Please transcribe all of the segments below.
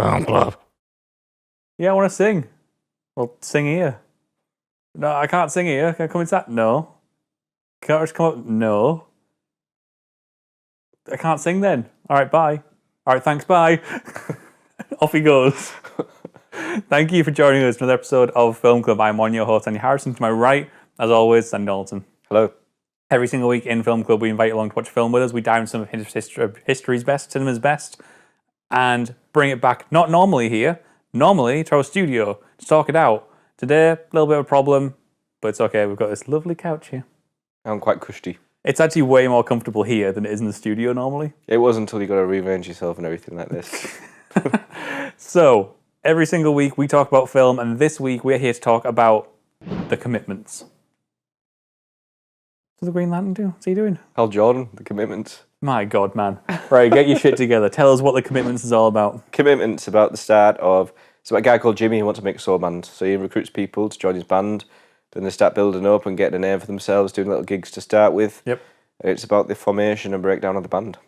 Film club. Yeah, I want to sing. Well, sing here. No, I can't sing here. Can I come inside? No. Can't I just come up? No. I can't sing then. All right, bye. All right, thanks, bye. Off he goes. Thank you for joining us for another episode of Film Club. I'm one, your host, Andy Harrison. To my right, as always, Sandy Dalton. Hello. Every single week in Film Club, we invite you along to watch a film with us. We dive into some of history's best, cinema's best, and bring it back, not normally here, normally to our studio to talk it out. Today, a little bit of a problem, but it's okay. We've got this lovely couch here. I'm quite cushy. It's actually way more comfortable here than it is in the studio normally. It was until you got to revenge yourself and everything like this. So, every single week we talk about film, and this week we're here to talk about The Commitments. What does the Green Lantern do? What's he doing? Hal Jordan, The Commitments. My God, man. Right, get your shit together. Tell us what The Commitments is all about. Commitments about the start of... It's about a guy called Jimmy who wants to make a soul band. So he recruits people to join his band. Then they start building up and getting a name for themselves, doing little gigs to start with. Yep. And it's about the formation and breakdown of the band.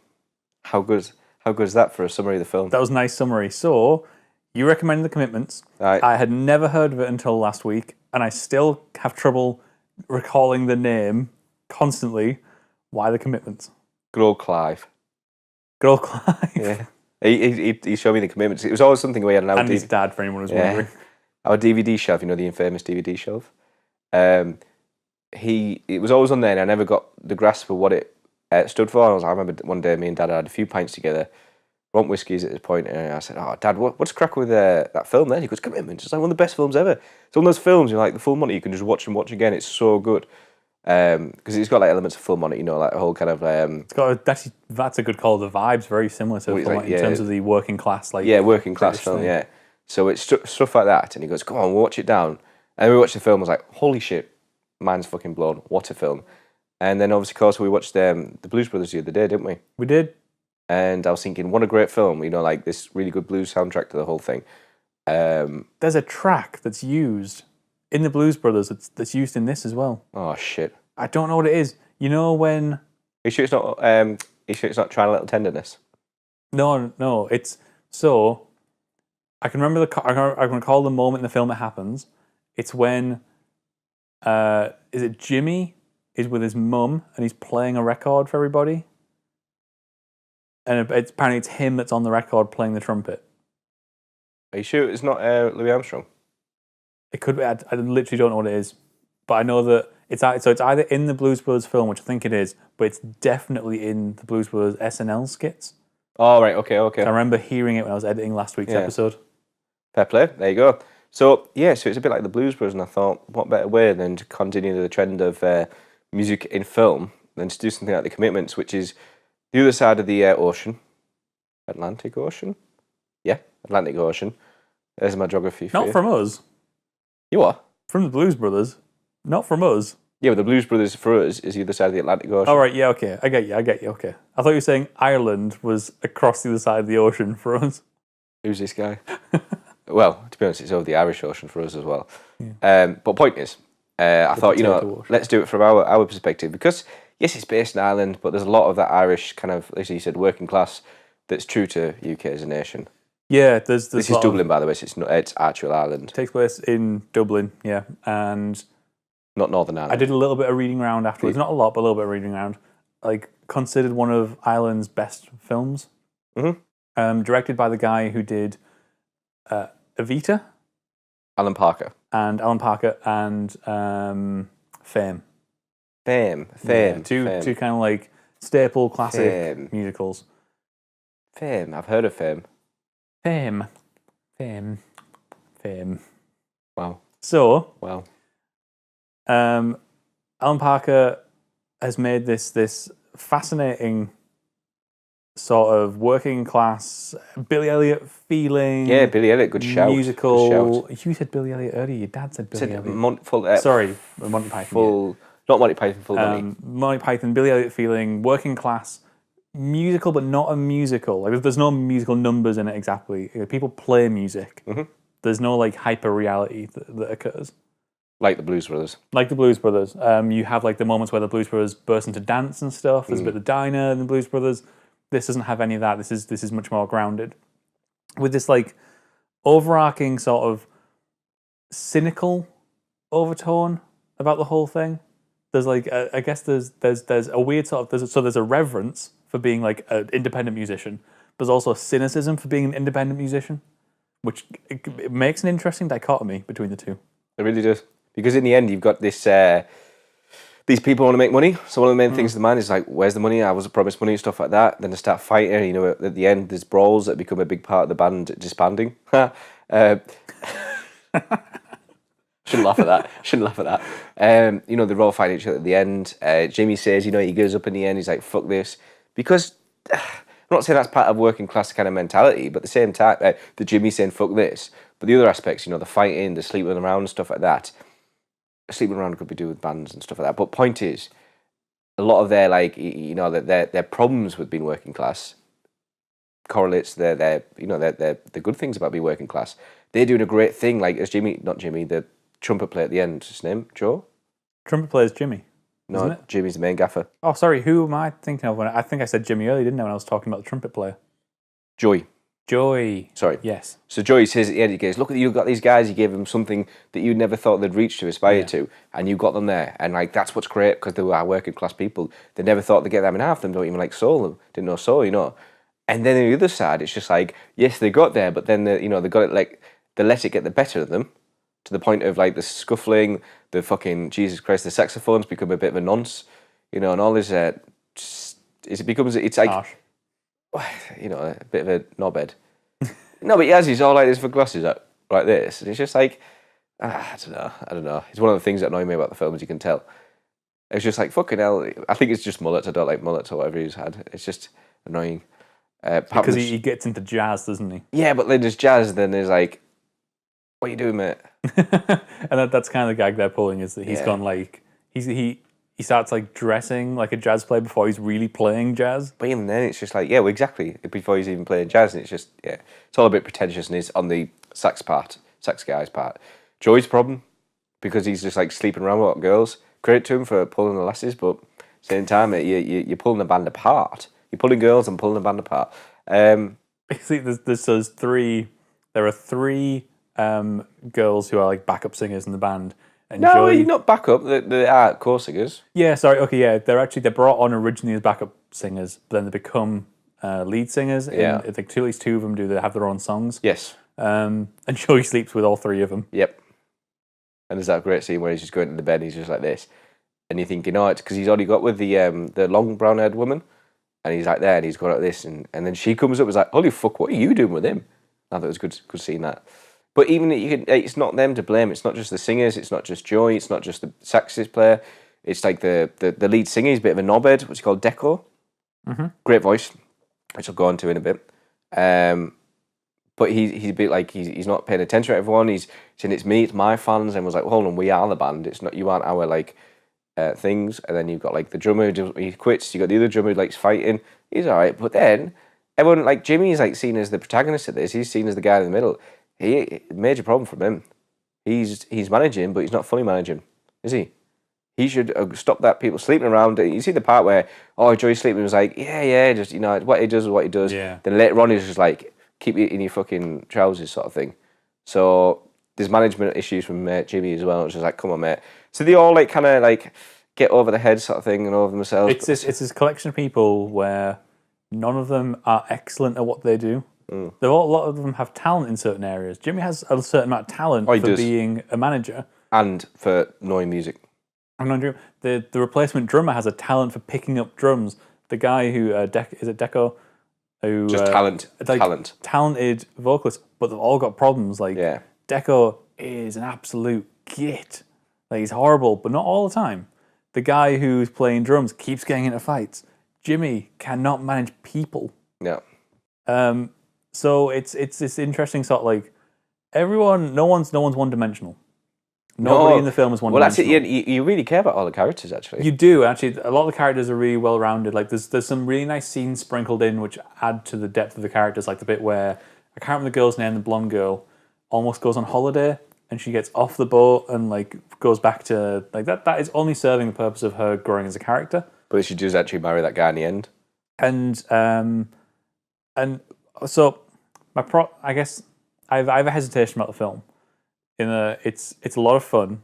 How good is that for a summary of the film? That was a nice summary. So, you recommended The Commitments. Right. I had never heard of it until last week, and I still have trouble recalling the name constantly. Why The Commitments? Good old Clive. Good old Clive. Yeah. He showed me The Commitments. It was always something we had an And his dad, for anyone who's wondering. Our DVD shelf, you know, the infamous DVD shelf. It was always on there, and I never got the grasp of what it stood for. I remember one day me and Dad had a few pints together, want whiskies at this point, and I said, "Oh, Dad, what's the crack with that film?" Then he goes, "Commitments." It's like one of the best films ever. It's one of those films you like the full Monty. You can just watch and watch again. It's so good because it's got like elements of full Monty. You know, like a whole kind of. It's got that's a good call. The vibe's very similar to Full Monty in terms of the working class, working class film. Thing. Yeah, so it's stuff like that, and he goes, "Come on, we'll watch it down." And we watched the film. I was like, "Holy shit, mind's fucking blown! What a film!" And then obviously, of course, we watched the Blues Brothers the other day, didn't we? We did. And I was thinking, what a great film! You know, like this really good blues soundtrack to the whole thing. There's a track that's used in the Blues Brothers that's used in this as well. Oh shit! I don't know what it is. You know when? Are you sure it's not? Are you sure it's not Trying a Little Tenderness? No. It's so. I can remember I can recall the moment in the film it happens. It's when. Is it Jimmy is with his mum and he's playing a record for everybody? And apparently it's him that's on the record playing the trumpet. Are you sure it's not Louis Armstrong? It could be. I literally don't know what it is, but I know that it's either in the Blues Brothers film, which I think it is, but it's definitely in the Blues Brothers SNL skits. Oh right, okay. So I remember hearing it when I was editing last week's episode. Fair play. There you go. So it's a bit like the Blues Brothers, and I thought, what better way than to continue the trend of music in film than to do something like The Commitments, which is the other side of the ocean. Atlantic Ocean? Yeah, Atlantic Ocean. There's my geography for you. Not from us. You what? From the Blues Brothers. Not from us. Yeah, but the Blues Brothers for us is the other side of the Atlantic Ocean. Oh, right, yeah, okay. I get you, okay. I thought you were saying Ireland was across the other side of the ocean for us. Who's this guy? Well, to be honest, it's over the Irish Ocean for us as well. Yeah. But point is, I thought, let's do it from our perspective, because yes, it's based in Ireland, but there's a lot of that Irish kind of, as you said, working class that's true to UK as a nation. Yeah, there's this is Dublin, by the way. So it's actual Ireland. It takes place in Dublin, yeah, and not Northern Ireland. I did a little bit of reading around afterwards, not a lot, but a little bit of reading around. Like considered one of Ireland's best films. Mm-hmm. Directed by the guy who did Evita, Alan Parker, and Fame. Fame. Two kind of like staple classic musicals. Fame. I've heard of Fame. Fame. Wow. So, wow. Alan Parker has made this fascinating sort of working class Billy Elliot feeling. Yeah, Billy Elliot, good shout. Musical. Good shout. You said Billy Elliot earlier. Your dad said Billy Elliot. Monty Python. Not Monty Python, full Monty. Monty Python, Billy Elliot feeling, working class, musical, but not a musical. Like there's no musical numbers in it exactly. People play music. Mm-hmm. There's no like hyper reality that occurs. Like the Blues Brothers. You have like the moments where the Blues Brothers burst into dance and stuff. There's a bit of the diner in the Blues Brothers. This doesn't have any of that. This is much more grounded. with this like overarching sort of cynical overtone about the whole thing. There's like I guess there's a weird sort of there's a reverence for being like an independent musician. There's also a cynicism for being an independent musician, which it makes an interesting dichotomy between the two. It really does, because in the end you've got this. These people want to make money, so one of the main things in the mind is like, where's the money? I was promised money and stuff like that. Then they start fighting. You know, at the end, there's brawls that become a big part of the band disbanding. Shouldn't laugh at that. Shouldn't laugh at that. You know, they're all fighting each other at the end. Jimmy says, you know, he gives up in the end. He's like, fuck this. Because I'm not saying that's part of working class kind of mentality, but at the same time, the Jimmy saying, fuck this. But the other aspects, you know, the fighting, the sleeping around and stuff like that. Sleeping around could be do with bands and stuff like that. But point is, a lot of their, like, you know, their problems with being working class correlates to their the good things about being working class. They're doing a great thing, like as not Jimmy, the trumpet player at the end. What's his name? Joe? Trumpet player is Jimmy. No, isn't it? Jimmy's the main gaffer. Oh, sorry. Who am I thinking of? I think I said Jimmy earlier, didn't I? When I was talking about the trumpet player. Joey. Sorry. Yes. So Joey says at the end, he goes, look, you've got these guys, you gave them something that you never thought they'd reach to aspire to, and you got them there. And like that's what's great, because they were working class people. They never thought they'd get them, and half of them don't even like soul, didn't know soul, you know. And then on the other side, it's just like, yes, they got there, but then they got it like, they let it get the better of them, to the point of like the scuffling, the fucking, Jesus Christ, the saxophones become a bit of a nonce, you know, and all this, it's like, Harsh. you know, a bit of a knobhead. No, but he has his all like this for glasses like this, and it's just like, I don't know. It's one of the things that annoy me about the film, as you can tell. It's just like, fucking hell, I think it's just mullets. I don't like mullets or whatever he's had. It's just annoying. Because he gets into jazz, doesn't he? Yeah, but then there's jazz, then there's like, what are you doing, mate? And that's kind of the gag they're pulling, is that he's gone like, he starts like dressing like a jazz player before he's really playing jazz. But even then, it's just like, yeah, well, exactly. Before he's even playing jazz, and it's just, yeah, it's all a bit pretentious, and it's on the sax guy's part. Joey's problem, because he's just like sleeping around with girls. Credit to him for pulling the lasses, but at the same time, you're pulling the band apart. You're pulling girls and pulling the band apart. See, there are three girls who are like backup singers in the band. And no, Joey, you're not backup. They are core singers. Yeah, sorry. Okay, yeah, they're brought on originally as backup singers, but then they become lead singers. Yeah, I think at least two of them do. They have their own songs. Yes. And Joey sleeps with all three of them. Yep. And there's that great scene where he's just going to the bed and he's just like this, and you're thinking, oh, it's because he's already got with the long brown-haired woman, and he's like there and he's got like this, and then she comes up and is like, holy fuck, what are you doing with him? I thought it was good seeing that. But even it's not them to blame. It's not just the singers. It's not just Joey. It's not just the saxophone player. It's like the lead singer. He's a bit of a knobhead. What's he called? Deco. Mm-hmm. Great voice, which I'll go on to in a bit. But he's a bit like he's not paying attention to everyone. He's saying it's me, it's my fans, and was like, well, hold on, we are the band. It's not, you aren't our like things. And then you've got like the drummer he quits. You got the other drummer who likes fighting. He's all right, but then everyone like Jimmy's like seen as the protagonist of this. He's seen as the guy in the middle. Major problem from him. He's managing, but he's not fully managing, is he? He should stop that people sleeping around. You see the part where Joey sleeping was like, yeah, just what he does is what he does. Yeah. Then later on he's just like, keep it in your fucking trousers sort of thing. So there's management issues from Jimmy as well. It's just like, come on, mate. So they all like kind of like get over the head sort of thing and over themselves. It's this collection of people where none of them are excellent at what they do. A lot of them have talent in certain areas. Jimmy has a certain amount of talent for being a manager and for knowing music. The replacement drummer has a talent for picking up drums. The guy who is it Deco, who just talented vocalist, but they've all got problems. Like Deco is an absolute git. Like he's horrible, but not all the time. The guy who's playing drums keeps getting into fights. Jimmy cannot manage people. Yeah. So it's this interesting sort of like no one's one dimensional. Nobody in the film is one dimensional. Well, that's it. You really care about all the characters, actually. You do actually. A lot of the characters are really well rounded. Like there's some really nice scenes sprinkled in which add to the depth of the characters. Like the bit where I can't remember the girl's name. The blonde girl almost goes on holiday and she gets off the boat and like goes back to like that. That is only serving the purpose of her growing as a character. But she does actually marry that guy in the end. And so I guess I have a hesitation about the film. It's a lot of fun.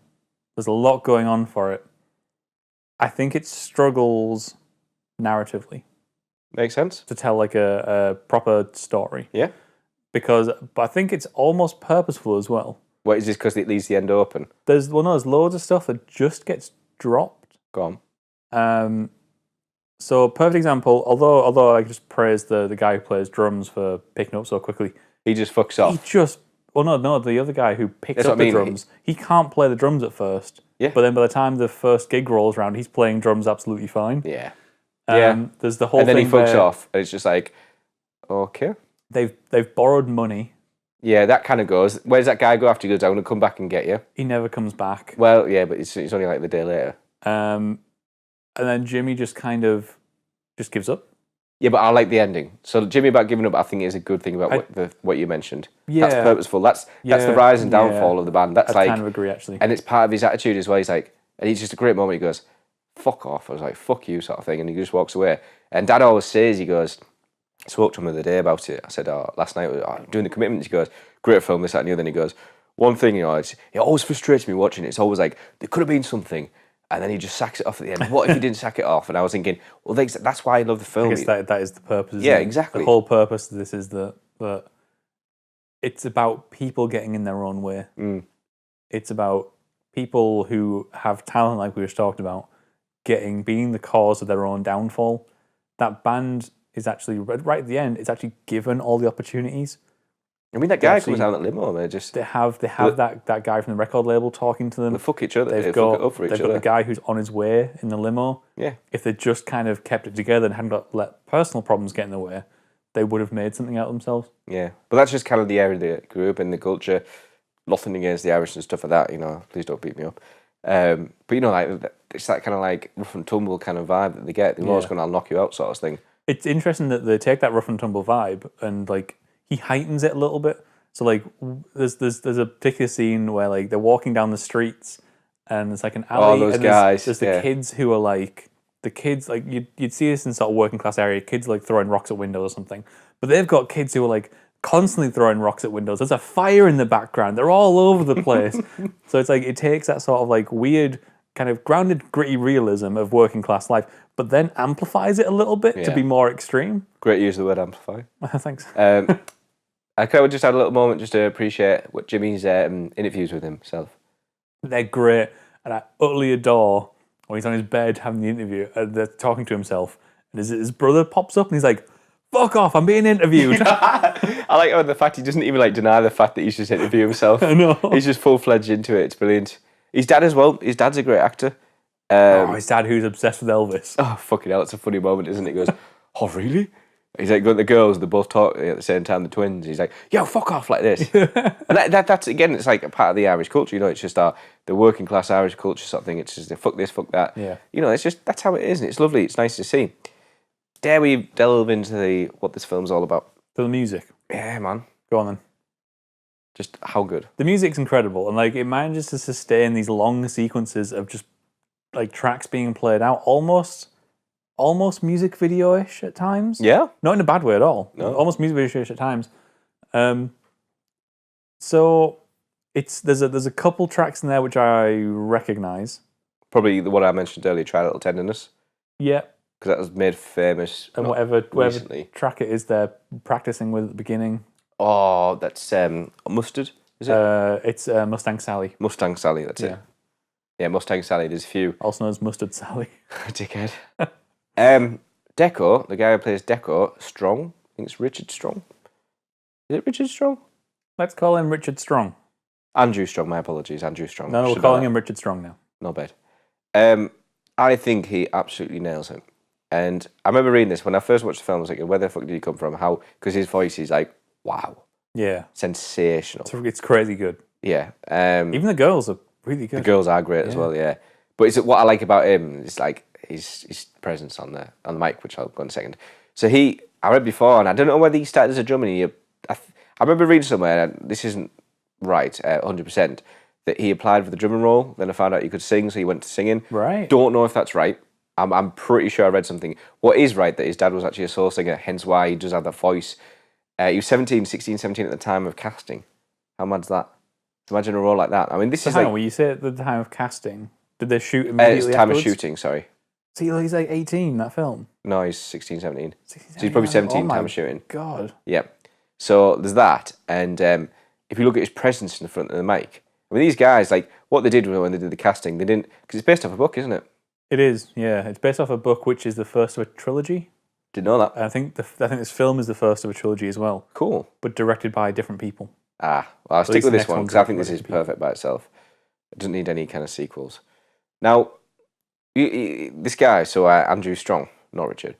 There's a lot going on for it. I think it struggles narratively Makes sense. to tell like a proper story. Yeah. But I think it's almost purposeful as well. What is this? Because it leaves the end open. There's loads of stuff that just gets dropped. Go on. So perfect example. Although I just praise the guy who plays drums for picking up so quickly. He just fucks off. The other guy who picks up the drums, he can't play the drums at first. Yeah. But then by the time the first gig rolls around, he's playing drums absolutely fine. Yeah. There's the whole and then thing he fucks where off, and it's just like, okay. They've borrowed money. Yeah, that kind of goes. Where does that guy go after he goes down and come back and get you? He never comes back. Well, yeah, but it's only like the day later. And then Jimmy just kind of just gives up. Yeah, but I like the ending. So Jimmy about giving up, I think is a good thing about what you mentioned. Yeah. That's purposeful. That's the rise and downfall of the band. That's I like, kind of agree actually. and it's part of his attitude as well. He's like, and he's just a great moment. He goes, "Fuck off." I was like, "Fuck you," sort of thing, and he just walks away. And Dad always says, he goes, I spoke to him the other day about it. I said, last night, doing the commitments. He goes, "Great film, this, that, and the other." And he goes, "One thing, it always frustrates me watching it. It's always like, there could have been something. And then he just sacks it off at the end. What if he didn't sack it off?" And I was thinking, well, that's why I love the film. I guess that is the purpose. Isn't Yeah, it? exactly. The whole purpose of this is that it's about people getting in their own way. Mm. It's about people who have talent, like we were talking about, being the cause of their own downfall. That band is actually right at the end. It's actually given all the opportunities. I mean, that guy comes down that limo, man. They have that guy from the record label talking to them. They fuck each other. They've fuck it up for each got other. the guy who's on his way in the limo. Yeah. If they just kind of kept it together and hadn't let personal problems get in the way, they would have made something out of themselves. Yeah, but that's just kind of the area they grew up in, the culture. Nothing against the Irish and stuff like that, please don't beat me up. But like it's that kind of like rough and tumble kind of vibe that they get. They're always going to knock you out sort of thing. It's interesting that they take that rough and tumble vibe and like he heightens it a little bit. So like there's a particular scene where like they're walking down the streets and there's like an alley. Oh, those and guys. There's the kids who are like you'd see this in sort of working class area. Kids like throwing rocks at windows or something. But they've got kids who are like constantly throwing rocks at windows. There's a fire in the background. They're all over the place. So it's like it takes that sort of like weird kind of grounded, gritty realism of working class life, but then amplifies it a little bit to be more extreme. Great use of the word amplify. Thanks. I kind of just had a little moment just to appreciate what Jimmy's interviews with himself. They're great, and I utterly adore when he's on his bed having the interview and they're talking to himself, and his brother pops up and he's like, "Fuck off, I'm being interviewed." I like the fact he doesn't even like deny the fact that he's just interviewing himself. I know. He's just full-fledged into it. It's brilliant. His dad as well. His dad's a great actor. His dad who's obsessed with Elvis. Oh, fucking hell, it's a funny moment, isn't it? He goes, "Oh, really?" He's like, got the girls, they both talk at the same time, the twins. He's like, "Yo, fuck off," like this. And that's, again, it's like a part of the Irish culture, it's just the working class Irish culture sort of thing. It's just, fuck this, fuck that. Yeah. It's just, that's how it is, and it's lovely, it's nice to see. Dare we delve into what this film's all about? For the music. Yeah, man. Go on then. Just how good. The music's incredible, and like it manages to sustain these long sequences of just like tracks being played out, almost music video-ish at times. Yeah. Not in a bad way at all. No. Almost music video-ish at times. So there's a couple tracks in there which I recognise. Probably the one I mentioned earlier, "Try a Little Tenderness," Yeah. because that was made famous. And whatever recently. track it is they're practicing with at the beginning. Oh, that's Mustard, is it? It's Mustang Sally. Mustang Sally, that's it. Yeah, Mustang Sally, there's a few. Also known as Mustard Sally. Dickhead. Deco, the guy who plays Deco, Strong, I think it's Richard Strong. Is it Richard Strong? Let's call him Richard Strong. Andrew Strong, my apologies, Andrew Strong. No, we're calling him Richard Strong now. Not bad. I think he absolutely nails it. And I remember reading this when I first watched the film, I was like, where the fuck did he come from? How? Because his voice is like, wow. Yeah. Sensational. It's crazy good. Yeah. Even the girls are really good. The girls are great as well, yeah. But what I like about him is like his presence on the mic, which I'll go in a second. So I read before, and I don't know whether he started as a drummer. I remember reading somewhere, and this isn't right, 100%, that he applied for the drumming role. Then I found out he could sing, so he went to singing. Right. Don't know if that's right. I'm pretty sure I read something. What is right, that his dad was actually a soul singer, hence why he does have that voice. He was 17, 16, 17 at the time of casting. How mad's that? Imagine a role like that. I mean, this So is hang like... on, when you say at the time of casting, did they shoot it's immediately time afterwards? of shooting, sorry. See, he's like 18, that film. No, he's 16, 17. 16, So he's probably 17 oh my time of shooting. God. Yeah. So there's that. And if you look at his presence in the front of the mic, I mean, these guys, like, what they did when they did the casting, they didn't... Because it's based off a book, isn't it? It is, yeah. It's based off a book which is the first of a trilogy. Didn't know that. I think this film is the first of a trilogy as well, Cool. but directed by different people. Well, I'll stick least with the this next one one's because I think this directed is by people. perfect by itself. It doesn't need any kind of sequels. Now, this guy, so Andrew Strong, not Richard.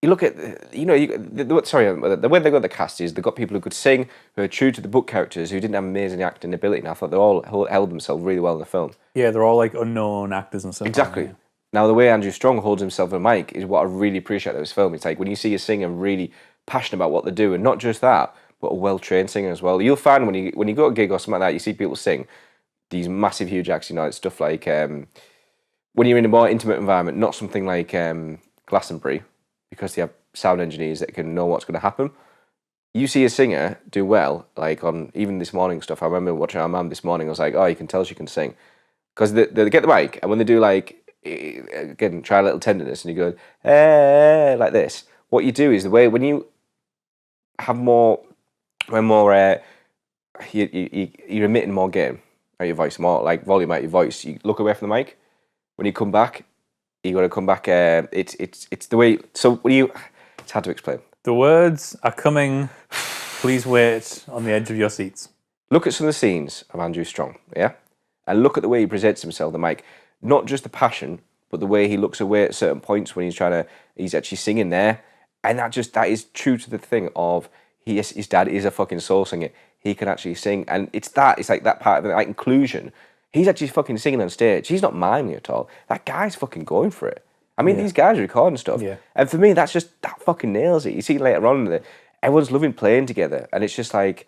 You look at, the way they got the cast is they got people who could sing, who are true to the book characters, who didn't have amazing acting ability, and I thought they all held themselves really well in the film. Yeah, they're all like unknown actors and stuff. Exactly. Yeah. Now, the way Andrew Strong holds himself on mic is what I really appreciate about this film. It's like when you see a singer really passionate about what they do, and not just that, but a well-trained singer as well. You'll find when you go to a gig or something like that, you see people sing these massive, huge acts. You know, it's stuff like when you're in a more intimate environment, not something like Glastonbury, because they have sound engineers that can know what's going to happen. You see a singer do well, like on even this morning stuff. I remember watching our mum this morning. I was like, oh, you can tell she can sing, because they get the mic, and when they do like, again, try a little tenderness, and you go, like this. What you do is the way when you have more, you're emitting more gain out your voice, more like volume out your voice. You look away from the mic. When you come back, you got to come back. It's the way. So when you, it's hard to explain. The words are coming. Please wait on the edge of your seats. Look at some of the scenes of Andrew Strong, yeah, and look at the way he presents himself. The mic, not just the passion, but the way he looks away at certain points when he's actually singing there, and that is true to the thing of his dad is a fucking soul singer. He can actually sing, and it's like that part of it, like inclusion. He's actually fucking singing on stage. He's not miming at all. That guy's fucking going for it. I mean, these guys are recording stuff, and for me, that fucking nails it. You see later on that everyone's loving playing together, and it's just like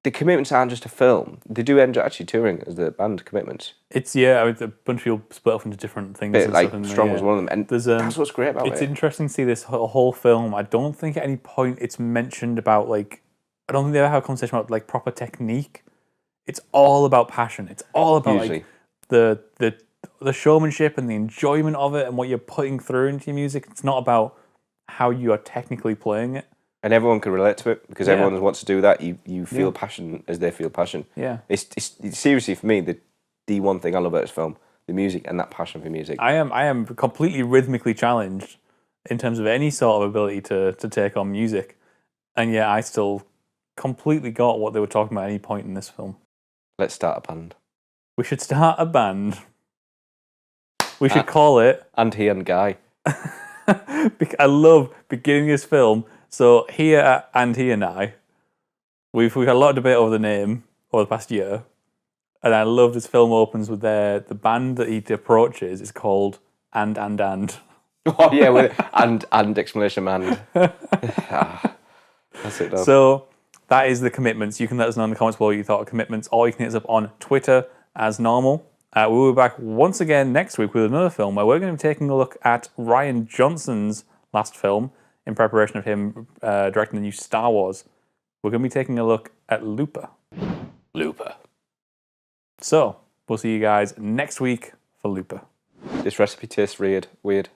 the commitments aren't just a film. They do end up actually touring as the band Commitments. It's I mean, a bunch of people split off into different things. Bit and like stuff, Strong was one of them, and that's what's great about it. It's interesting to see this whole film. I don't think at any point it's mentioned about like. I don't think they ever have a conversation about like proper technique. It's all about passion. It's all about like the showmanship and the enjoyment of it and what you're putting through into your music. It's not about how you are technically playing it. And everyone can relate to it because everyone wants to do that. You feel passion as they feel passion. Yeah. It's seriously for me the one thing I love about this film, the music and that passion for music. I am completely rhythmically challenged in terms of any sort of ability to take on music, and yet I still completely got what they were talking about at any point in this film. Let's start a band. We should start a band. We should call it And He and Guy. I love beginning this film. So here and he and I, we've had a lot of debate over the name over the past year, and I love this film opens with the band that he approaches is called and. Oh yeah, with and exclamation and. That's it. Though. So that is the Commitments. You can let us know in the comments below what you thought of Commitments, or you can hit us up on Twitter as normal. We will be back once again next week with another film where we're going to be taking a look at Rian Johnson's last film in preparation of him directing the new Star Wars. We're going to be taking a look at Looper. So, we'll see you guys next week for Looper. This recipe tastes weird.